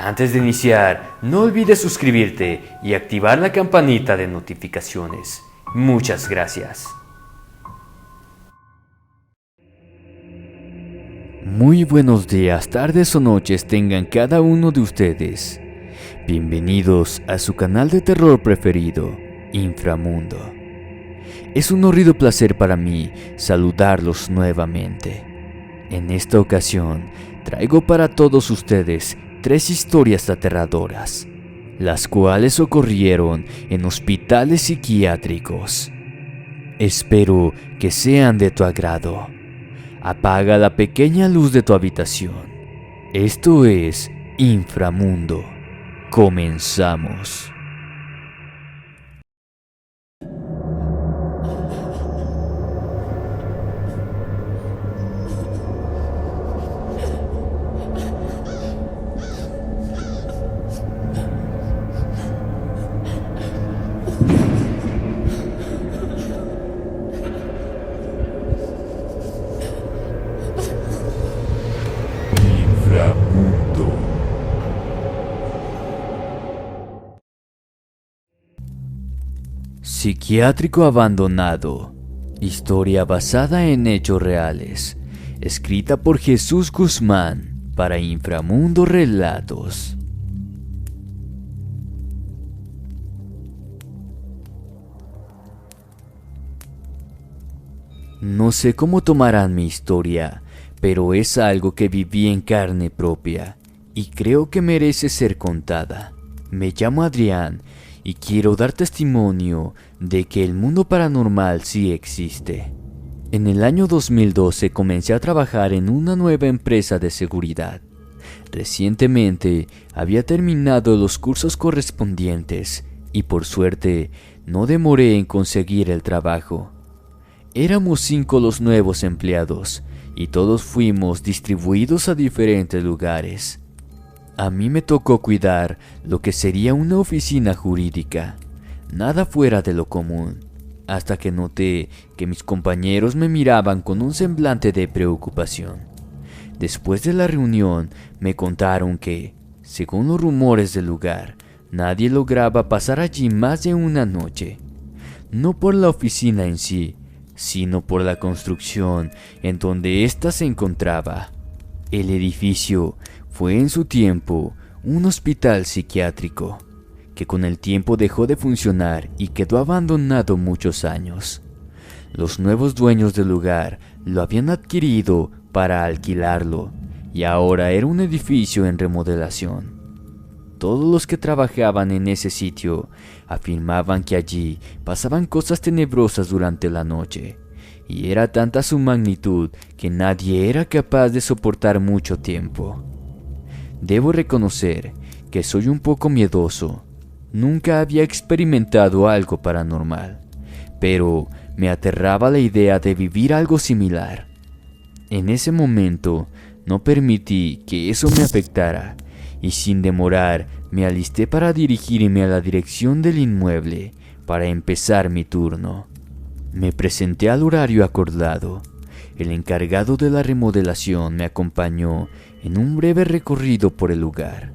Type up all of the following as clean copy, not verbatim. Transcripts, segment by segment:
Antes de iniciar, no olvides suscribirte y activar la campanita de notificaciones. Muchas gracias. Muy buenos días, tardes o noches tengan cada uno de ustedes. Bienvenidos a su canal de terror preferido, Inframundo. Es un horrido placer para mí saludarlos nuevamente. En esta ocasión, traigo para todos ustedes 3 historias aterradoras, las cuales ocurrieron en hospitales psiquiátricos. Espero que sean de tu agrado. Apaga la pequeña luz de tu habitación. Esto es Inframundo. Comenzamos. Psiquiátrico abandonado. Historia basada en hechos reales. Escrita por Jesús Guzmán para Inframundo Relatos. No sé cómo tomarán mi historia, pero es algo que viví en carne propia y creo que merece ser contada. Me llamo Adrián y quiero dar testimonio de que el mundo paranormal sí existe. En el año 2012 comencé a trabajar en una nueva empresa de seguridad. Recientemente había terminado los cursos correspondientes y por suerte no demoré en conseguir el trabajo. Éramos 5 los nuevos empleados y todos fuimos distribuidos a diferentes lugares. A mí me tocó cuidar lo que sería una oficina jurídica, nada fuera de lo común, hasta que noté que mis compañeros me miraban con un semblante de preocupación. Después de la reunión me contaron que, según los rumores del lugar, nadie lograba pasar allí más de una noche, no por la oficina en sí, sino por la construcción en donde ésta se encontraba. El edificio fue en su tiempo un hospital psiquiátrico, que con el tiempo dejó de funcionar y quedó abandonado muchos años. Los nuevos dueños del lugar lo habían adquirido para alquilarlo, y ahora era un edificio en remodelación. Todos los que trabajaban en ese sitio afirmaban que allí pasaban cosas tenebrosas durante la noche, y era tanta su magnitud que nadie era capaz de soportar mucho tiempo. Debo reconocer que soy un poco miedoso. Nunca había experimentado algo paranormal, pero me aterraba la idea de vivir algo similar. En ese momento no permití que eso me afectara y sin demorar me alisté para dirigirme a la dirección del inmueble para empezar mi turno. Me presenté al horario acordado. El encargado de la remodelación me acompañó en un breve recorrido por el lugar,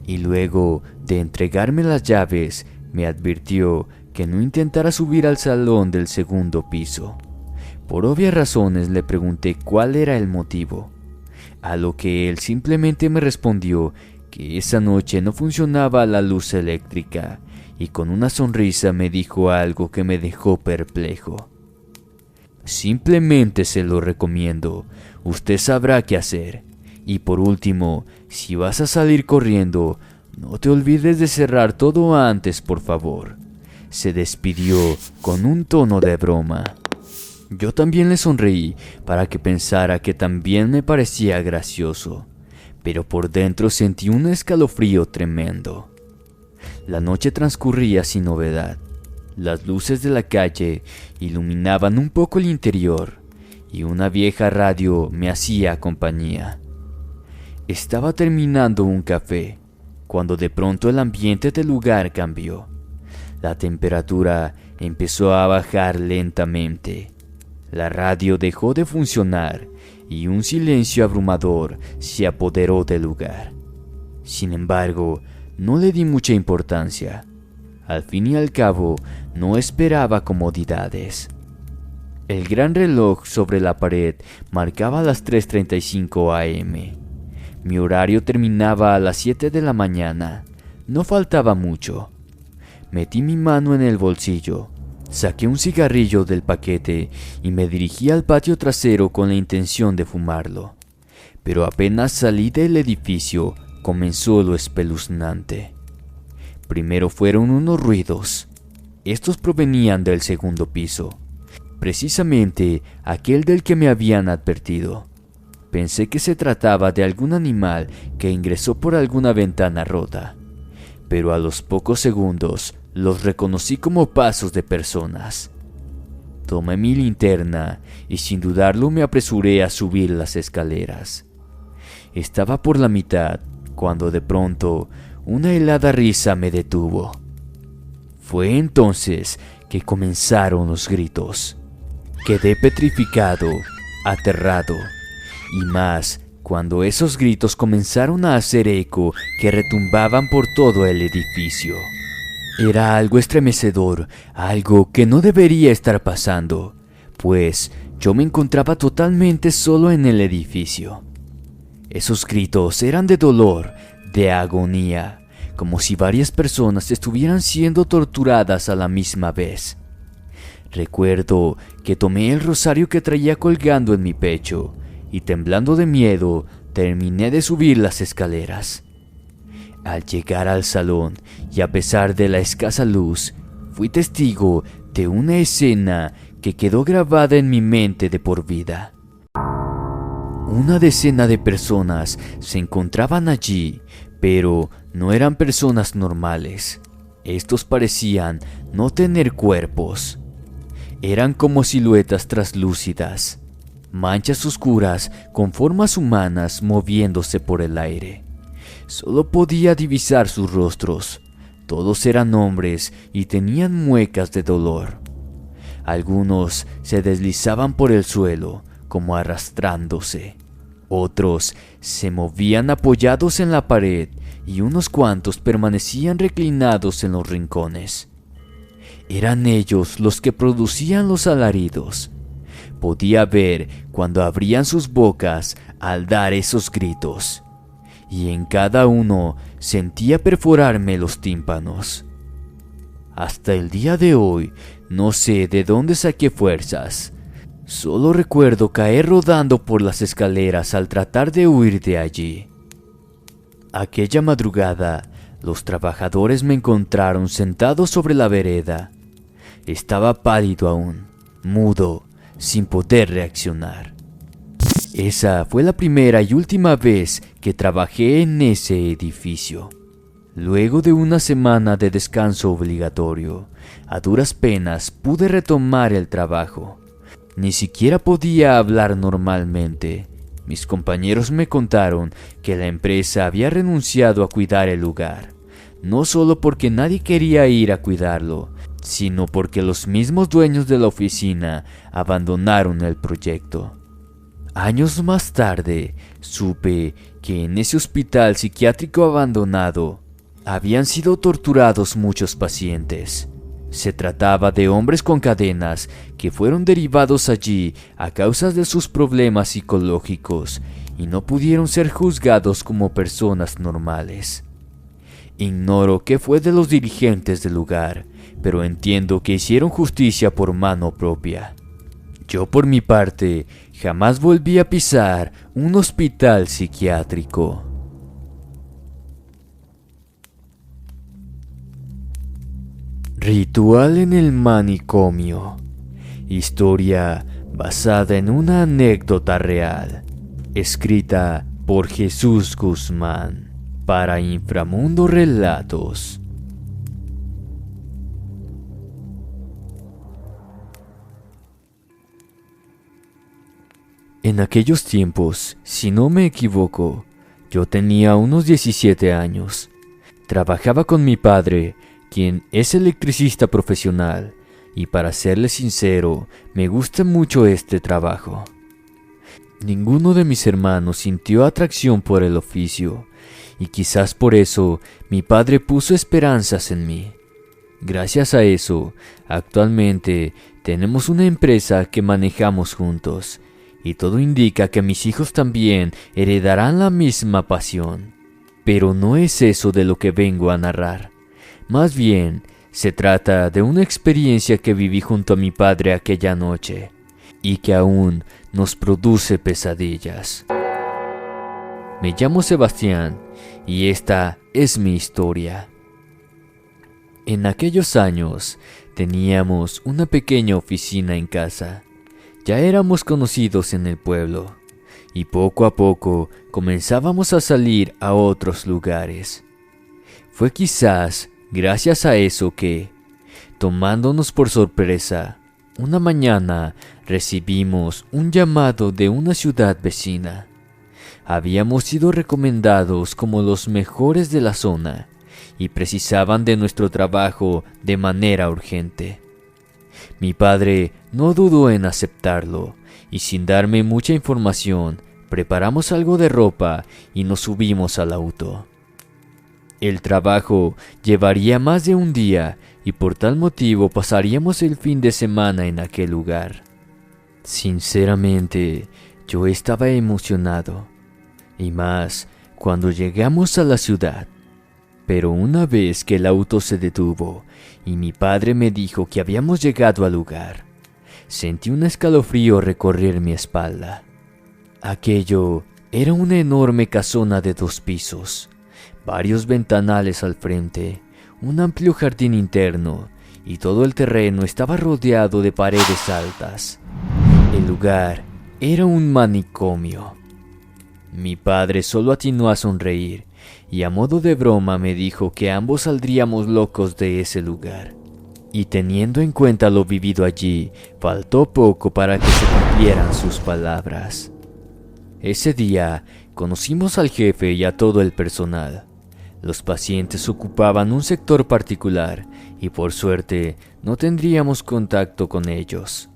y luego de entregarme las llaves, me advirtió que no intentara subir al salón del segundo piso. Por obvias razones le pregunté cuál era el motivo, a lo que él simplemente me respondió que esa noche no funcionaba la luz eléctrica, y con una sonrisa me dijo algo que me dejó perplejo. Simplemente se lo recomiendo, usted sabrá qué hacer. Y por último, si vas a salir corriendo, no te olvides de cerrar todo antes, por favor. Se despidió con un tono de broma. Yo también le sonreí para que pensara que también me parecía gracioso, pero por dentro sentí un escalofrío tremendo. La noche transcurría sin novedad. Las luces de la calle iluminaban un poco el interior y una vieja radio me hacía compañía. Estaba terminando un café cuando de pronto el ambiente del lugar cambió. La temperatura empezó a bajar lentamente. La radio dejó de funcionar y un silencio abrumador se apoderó del lugar. Sin embargo, no le di mucha importancia. Al fin y al cabo, no esperaba comodidades. El gran reloj sobre la pared marcaba las 3:35 am. Mi horario terminaba a las 7 de la mañana. No faltaba mucho. Metí mi mano en el bolsillo, saqué un cigarrillo del paquete y me dirigí al patio trasero con la intención de fumarlo. Pero apenas salí del edificio, comenzó lo espeluznante. Primero fueron unos ruidos. Estos provenían del segundo piso, precisamente aquel del que me habían advertido. Pensé que se trataba de algún animal que ingresó por alguna ventana rota, pero a los pocos segundos los reconocí como pasos de personas. Tomé mi linterna y sin dudarlo me apresuré a subir las escaleras. Estaba por la mitad cuando de pronto una helada risa me detuvo. Fue entonces que comenzaron los gritos. Quedé petrificado, aterrado, y más cuando esos gritos comenzaron a hacer eco que retumbaban por todo el edificio. Era algo estremecedor, algo que no debería estar pasando, pues yo me encontraba totalmente solo en el edificio. Esos gritos eran de dolor, de agonía, como si varias personas estuvieran siendo torturadas a la misma vez. Recuerdo que tomé el rosario que traía colgando en mi pecho y temblando de miedo terminé de subir las escaleras. Al llegar al salón y a pesar de la escasa luz, fui testigo de una escena que quedó grabada en mi mente de por vida. Una decena de personas se encontraban allí, pero no eran personas normales. Estos parecían no tener cuerpos. Eran como siluetas traslúcidas, manchas oscuras con formas humanas moviéndose por el aire. Solo podía divisar sus rostros. Todos eran hombres y tenían muecas de dolor. Algunos se deslizaban por el suelo, como arrastrándose. Otros se movían apoyados en la pared y unos cuantos permanecían reclinados en los rincones. Eran ellos los que producían los alaridos. Podía ver cuando abrían sus bocas al dar esos gritos, y en cada uno sentía perforarme los tímpanos. Hasta el día de hoy no sé de dónde saqué fuerzas. Solo recuerdo caer rodando por las escaleras al tratar de huir de allí. Aquella madrugada, los trabajadores me encontraron sentado sobre la vereda. Estaba pálido aún, mudo, sin poder reaccionar. Esa fue la primera y última vez que trabajé en ese edificio. Luego de una semana de descanso obligatorio, a duras penas pude retomar el trabajo. Ni siquiera podía hablar normalmente. Mis compañeros me contaron que la empresa había renunciado a cuidar el lugar, no solo porque nadie quería ir a cuidarlo, sino porque los mismos dueños de la oficina abandonaron el proyecto. Años más tarde, supe que en ese hospital psiquiátrico abandonado habían sido torturados muchos pacientes. Se trataba de hombres con cadenas que fueron derivados allí a causa de sus problemas psicológicos y no pudieron ser juzgados como personas normales. Ignoro qué fue de los dirigentes del lugar, pero entiendo que hicieron justicia por mano propia. Yo, por mi parte, jamás volví a pisar un hospital psiquiátrico. Ritual en el manicomio. Historia basada en una anécdota real. Escrita por Jesús Guzmán para Inframundo Relatos. En aquellos tiempos, si no me equivoco, yo tenía unos 17 años. Trabajaba con mi padre, quien es electricista profesional, y para serle sincero, me gusta mucho este trabajo. Ninguno de mis hermanos sintió atracción por el oficio, y quizás por eso mi padre puso esperanzas en mí. Gracias a eso, actualmente tenemos una empresa que manejamos juntos, y todo indica que mis hijos también heredarán la misma pasión. Pero no es eso de lo que vengo a narrar. Más bien, se trata de una experiencia que viví junto a mi padre aquella noche, y que aún nos produce pesadillas. Me llamo Sebastián, y esta es mi historia. En aquellos años, teníamos una pequeña oficina en casa. Ya éramos conocidos en el pueblo, y poco a poco comenzábamos a salir a otros lugares. Fue quizás gracias a eso que, tomándonos por sorpresa, una mañana recibimos un llamado de una ciudad vecina. Habíamos sido recomendados como los mejores de la zona y precisaban de nuestro trabajo de manera urgente. Mi padre no dudó en aceptarlo y sin darme mucha información, preparamos algo de ropa y nos subimos al auto. El trabajo llevaría más de un día y por tal motivo pasaríamos el fin de semana en aquel lugar. Sinceramente, yo estaba emocionado, y más cuando llegamos a la ciudad. Pero una vez que el auto se detuvo y mi padre me dijo que habíamos llegado al lugar, sentí un escalofrío recorrer mi espalda. Aquello era una enorme casona de 2 pisos, varios ventanales al frente, un amplio jardín interno y todo el terreno estaba rodeado de paredes altas. El lugar era un manicomio. Mi padre solo atinó a sonreír y a modo de broma me dijo que ambos saldríamos locos de ese lugar. Y teniendo en cuenta lo vivido allí, faltó poco para que se cumplieran sus palabras. Ese día conocimos al jefe y a todo el personal. Los pacientes ocupaban un sector particular y por suerte no tendríamos contacto con ellos.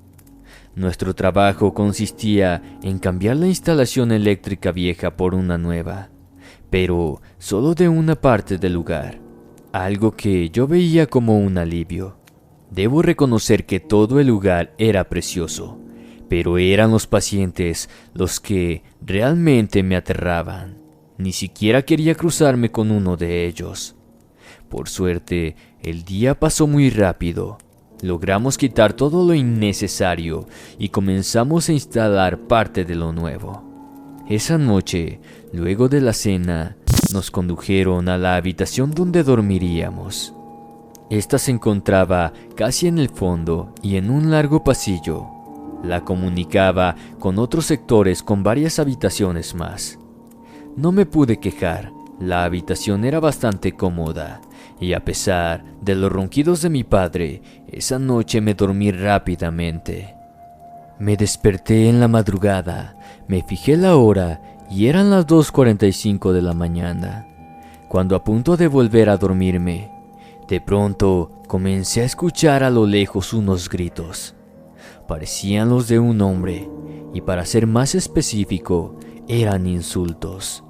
Nuestro trabajo consistía en cambiar la instalación eléctrica vieja por una nueva, pero solo de una parte del lugar, algo que yo veía como un alivio. Debo reconocer que todo el lugar era precioso, pero eran los pacientes los que realmente me aterraban. Ni siquiera quería cruzarme con uno de ellos. Por suerte, el día pasó muy rápido. Logramos quitar todo lo innecesario y comenzamos a instalar parte de lo nuevo. Esa noche, luego de la cena, nos condujeron a la habitación donde dormiríamos. Esta se encontraba casi en el fondo y en un largo pasillo. La comunicaba con otros sectores con varias habitaciones más. No me pude quejar, la habitación era bastante cómoda. Y a pesar de los ronquidos de mi padre, esa noche me dormí rápidamente. Me desperté en la madrugada, me fijé la hora y eran las 2:45 de la mañana. Cuando a punto de volver a dormirme, de pronto comencé a escuchar a lo lejos unos gritos. Parecían los de un hombre y para ser más específico, eran insultos.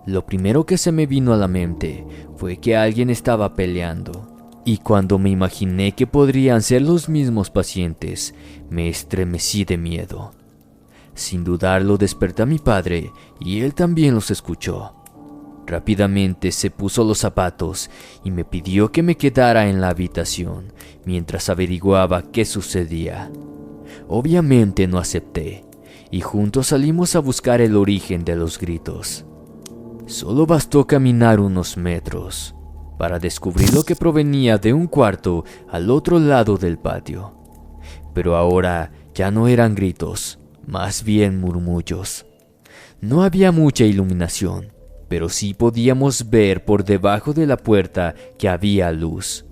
Lo primero que se me vino a la mente fue que alguien estaba peleando, y cuando me imaginé que podrían ser los mismos pacientes, me estremecí de miedo. Sin dudarlo desperté a mi padre y él también los escuchó. Rápidamente se puso los zapatos y me pidió que me quedara en la habitación mientras averiguaba qué sucedía. Obviamente no acepté, y juntos salimos a buscar el origen de los gritos. Solo bastó caminar unos metros para descubrir lo que provenía de un cuarto al otro lado del patio. Pero ahora ya no eran gritos, más bien murmullos. No había mucha iluminación, pero sí podíamos ver por debajo de la puerta que había luz.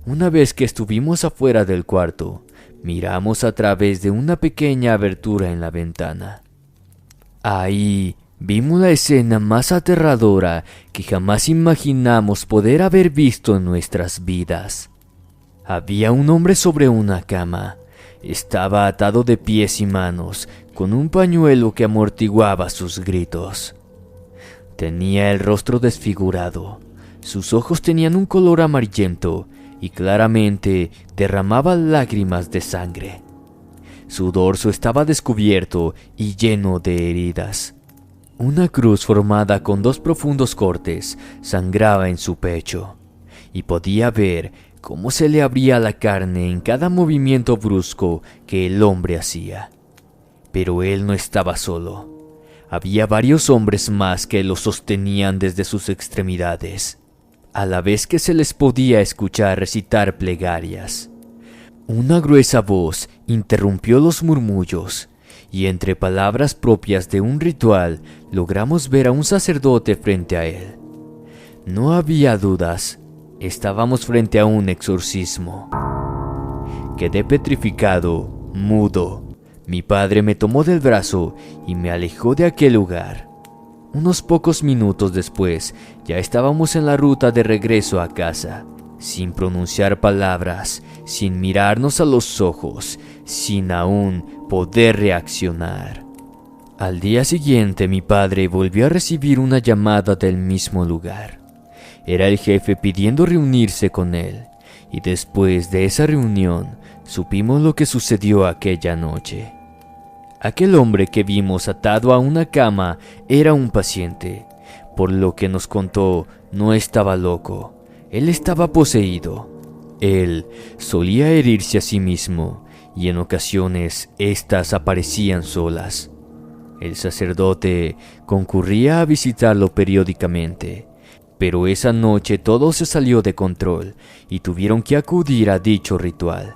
Una vez que estuvimos afuera del cuarto, miramos a través de una pequeña abertura en la ventana. Ahí vimos la escena más aterradora que jamás imaginamos poder haber visto en nuestras vidas. Había un hombre sobre una cama, Estaba atado de pies y manos, con un pañuelo que amortiguaba sus gritos. Tenía el rostro desfigurado, sus ojos tenían un color amarillento y claramente derramaba lágrimas de sangre. Su dorso estaba descubierto y lleno de heridas. Una cruz formada con 2 profundos cortes sangraba en su pecho, y podía ver cómo se le abría la carne en cada movimiento brusco que el hombre hacía. Pero él no estaba solo. Había varios hombres más que lo sostenían desde sus extremidades, a la vez que se les podía escuchar recitar plegarias. Una gruesa voz interrumpió los murmullos, y entre palabras propias de un ritual logramos ver a un sacerdote frente a él. No había dudas, estábamos frente a un exorcismo. Quedé petrificado, mudo. Mi padre me tomó del brazo y me alejó de aquel lugar. Unos pocos minutos después, ya estábamos en la ruta de regreso a casa, sin pronunciar palabras, sin mirarnos a los ojos, sin aún poder reaccionar. Al día siguiente, mi padre volvió a recibir una llamada del mismo lugar. Era el jefe pidiendo reunirse con él, y después de esa reunión, supimos lo que sucedió aquella noche. Aquel hombre que vimos atado a una cama era un paciente. Por lo que nos contó, no estaba loco, él estaba poseído. Él solía herirse a sí mismo, y en ocasiones éstas aparecían solas. El sacerdote concurría a visitarlo periódicamente, pero esa noche todo se salió de control y tuvieron que acudir a dicho ritual.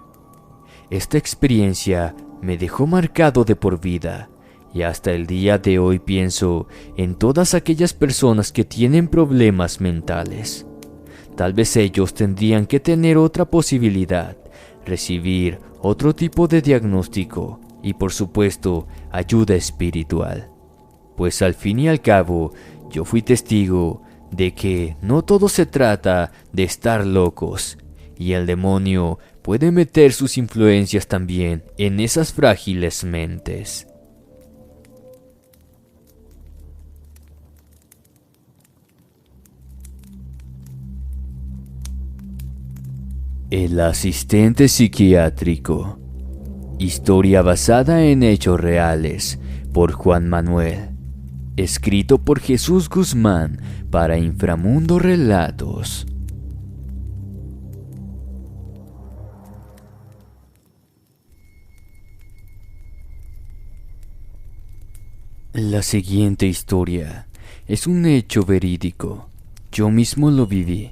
Esta experiencia me dejó marcado de por vida, y hasta el día de hoy pienso en todas aquellas personas que tienen problemas mentales. Tal vez ellos tendrían que tener otra posibilidad, recibir otro tipo de diagnóstico y, por supuesto, ayuda espiritual. Pues al fin y al cabo, yo fui testigo de que no todo se trata de estar locos, y el demonio puede meter sus influencias también en esas frágiles mentes. El asistente psiquiátrico. Historia basada en hechos reales por Juan Manuel. Escrito por Jesús Guzmán para Inframundo Relatos. La siguiente historia es un hecho verídico. Yo mismo lo viví,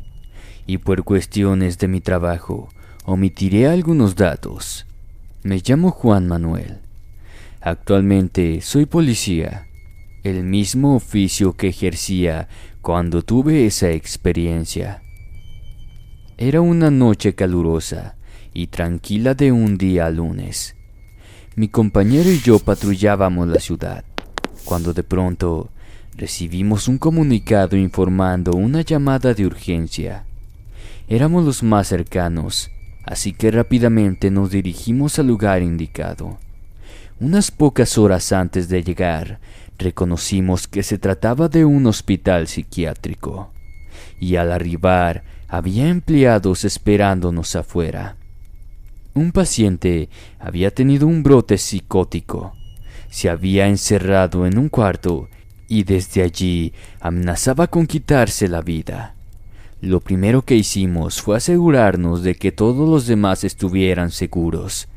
y por cuestiones de mi trabajo omitiré algunos datos. Me llamo Juan Manuel. Actualmente soy policía, el mismo oficio que ejercía cuando tuve esa experiencia. Era una noche calurosa y tranquila de un día lunes. Mi compañero y yo patrullábamos la ciudad, cuando de pronto recibimos un comunicado informando una llamada de urgencia. Éramos los más cercanos, así que rápidamente nos dirigimos al lugar indicado. Unas pocas horas antes de llegar, reconocimos que se trataba de un hospital psiquiátrico, y al arribar había empleados esperándonos afuera. Un paciente había tenido un brote psicótico. Se había encerrado en un cuarto y desde allí amenazaba con quitarse la vida. Lo primero que hicimos fue asegurarnos de que todos los demás estuvieran seguros,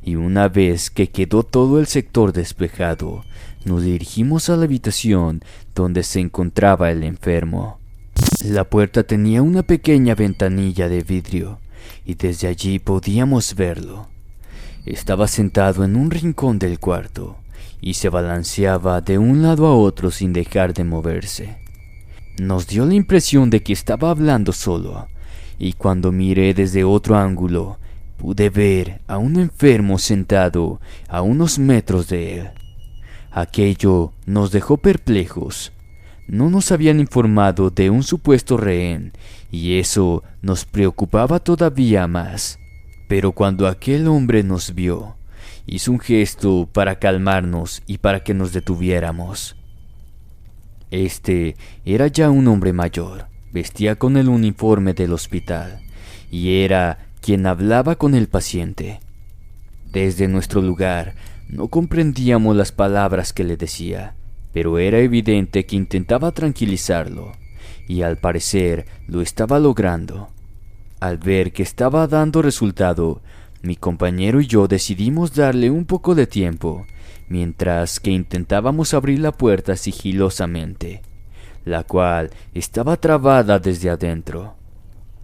y una vez que quedó todo el sector despejado, nos dirigimos a la habitación donde se encontraba el enfermo. La puerta tenía una pequeña ventanilla de vidrio, y desde allí podíamos verlo. Estaba sentado en un rincón del cuarto, y se balanceaba de un lado a otro sin dejar de moverse. Nos dio la impresión de que estaba hablando solo, y cuando miré desde otro ángulo, pude ver a un enfermo sentado a unos metros de él. Aquello nos dejó perplejos. No nos habían informado de un supuesto rehén, y eso nos preocupaba todavía más. Pero cuando aquel hombre nos vio, hizo un gesto para calmarnos y para que nos detuviéramos. Este era ya un hombre mayor, vestía con el uniforme del hospital y era quien hablaba con el paciente. Desde nuestro lugar no comprendíamos las palabras que le decía, pero era evidente que intentaba tranquilizarlo y al parecer lo estaba logrando. Al ver que estaba dando resultado, mi compañero y yo decidimos darle un poco de tiempo, mientras que intentábamos abrir la puerta sigilosamente, la cual estaba trabada desde adentro.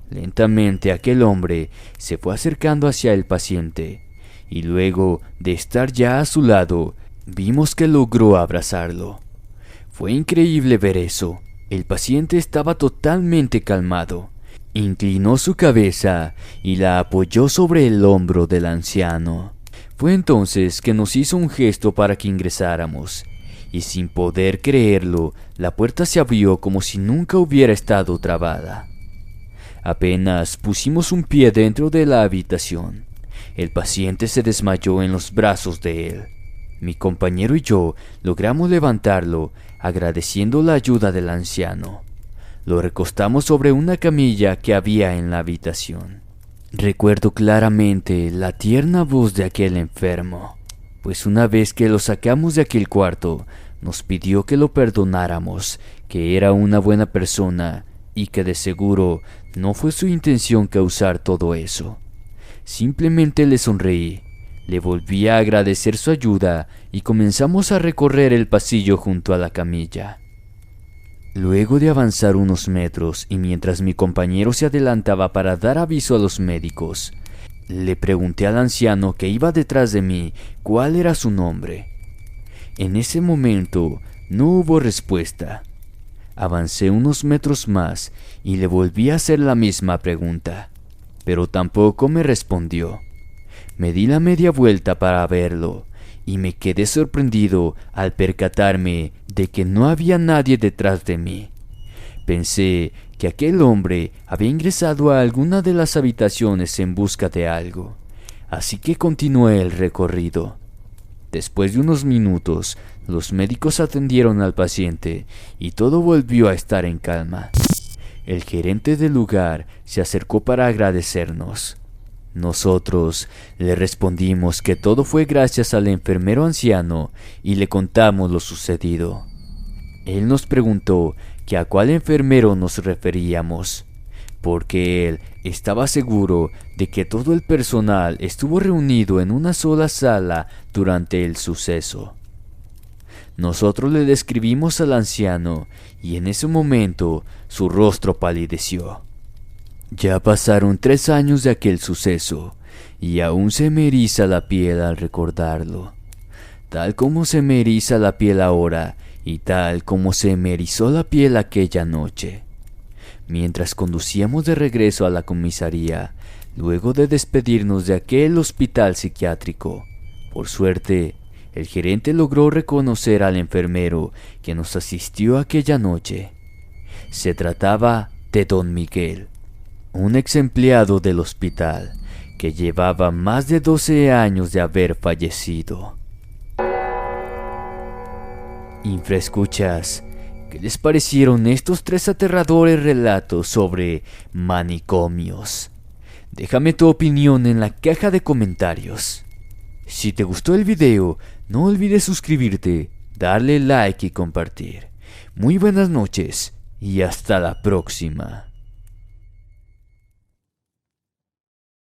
Lentamente aquel hombre se fue acercando hacia el paciente, y luego de estar ya a su lado, vimos que logró abrazarlo. Fue increíble ver eso. El paciente estaba totalmente calmado. Inclinó su cabeza y la apoyó sobre el hombro del anciano. Fue entonces que nos hizo un gesto para que ingresáramos, y sin poder creerlo, la puerta se abrió como si nunca hubiera estado trabada. Apenas pusimos un pie dentro de la habitación, el paciente se desmayó en los brazos de él. Mi compañero y yo logramos levantarlo, agradeciendo la ayuda del anciano. Lo recostamos sobre una camilla que había en la habitación. Recuerdo claramente la tierna voz de aquel enfermo, pues una vez que lo sacamos de aquel cuarto, nos pidió que lo perdonáramos, que era una buena persona y que de seguro no fue su intención causar todo eso. Simplemente le sonreí, le volví a agradecer su ayuda y comenzamos a recorrer el pasillo junto a la camilla. Luego de avanzar unos metros y mientras mi compañero se adelantaba para dar aviso a los médicos, le pregunté al anciano que iba detrás de mí cuál era su nombre. En ese momento no hubo respuesta. Avancé unos metros más y le volví a hacer la misma pregunta, pero tampoco me respondió. Me di la media vuelta para verlo y me quedé sorprendido al percatarme de que no había nadie detrás de mí. Pensé que aquel hombre había ingresado a alguna de las habitaciones en busca de algo, así que continué el recorrido. Después de unos minutos, los médicos atendieron al paciente y todo volvió a estar en calma. El gerente del lugar se acercó para agradecernos. Nosotros le respondimos que todo fue gracias al enfermero anciano y le contamos lo sucedido. Él nos preguntó que a cuál enfermero nos referíamos, porque él estaba seguro de que todo el personal estuvo reunido en una sola sala durante el suceso. Nosotros le describimos al anciano y en ese momento su rostro palideció. Ya pasaron 3 años de aquel suceso y aún se me eriza la piel al recordarlo, tal como se me eriza la piel ahora y tal como se me erizó la piel aquella noche. Mientras conducíamos de regreso a la comisaría, luego de despedirnos de aquel hospital psiquiátrico, por suerte, el gerente logró reconocer al enfermero que nos asistió aquella noche. Se trataba de Don Miguel, un ex empleado del hospital que llevaba más de 12 años de haber fallecido. Infraescuchas, ¿qué les parecieron estos 3 aterradores relatos sobre manicomios? Déjame tu opinión en la caja de comentarios. Si te gustó el video, no olvides suscribirte, darle like y compartir. Muy buenas noches y hasta la próxima.